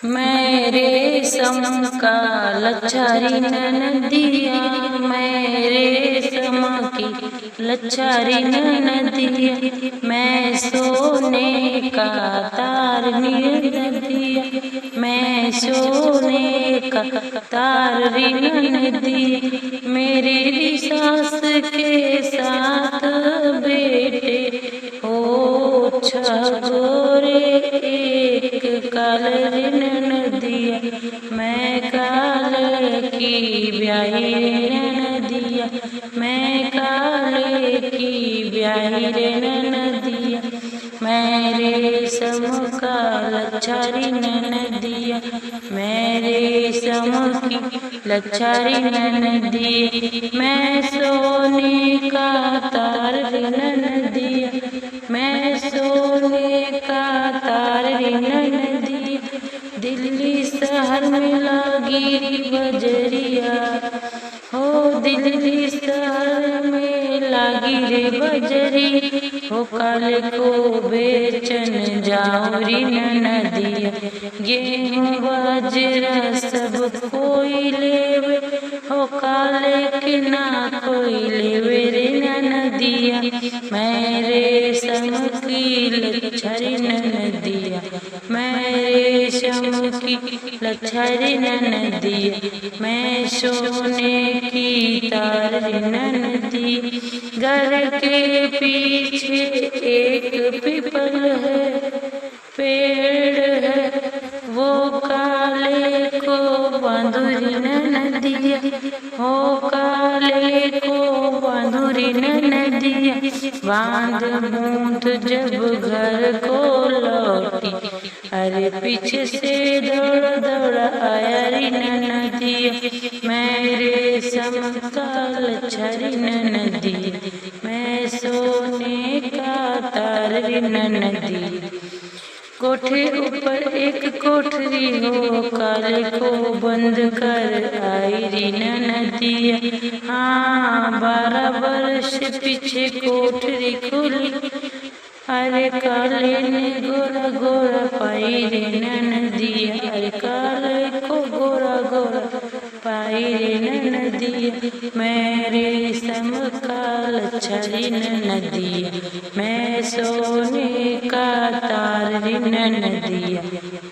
मेरे सम का लच्छारी नदिया, मेरे सम की लच्छारी नदिया, मैं सोने का तार नदिया, मैं सोने का तार नदिया, मेरी सास के साथ बेटे हो छगोरे एक काल नदिया, मैं काल की ब्याही नदिया, मैं काल की ब्याही नदिया, मेरे सम का लच्छारी नदिया, मेरे सम की लच्छारी नदिया, मैं सोने का तार नदिया, मैं सोने का तार नदिया, दिल्ली शहर में लगी बजरिया, हो दिल्ली शहर में लगी रे बजरी, हो काले को बेचन जाऊरी नदिया, गेहूँ बाजरा सब कोई लेवे, हो काले के ना कोई लेवे रे नदिया, मेरे सम की लच्छारी नदिया, मेरे सम की लच्छारी नदिया, मैं सोने की तार नदी, घर के पीछे एक पीपल है, पेड़ है वो काले को बांधुरी नदिया, हो काले को बांधुरी नदिया, बांध बूंद जब घर को लौटी, अरे पीछे से दौड़ दौड़ आया री नदिया, मेरे सम का लच्छारी नदिया, मैं सोने का तार नदिया, कोठे ऊपर एक कोठरी हो काले को बंद कर आई री नदिया, हाँ 12 वर्ष पीछे कोठरी खुली, अरे काले ने गोरा गोरा पाई रे नदिया, अरे काले को गोरा गोरा पाई रे नदिया, मेरे सम का लच्छारी नदिया, मैं सोने का तार नदिया।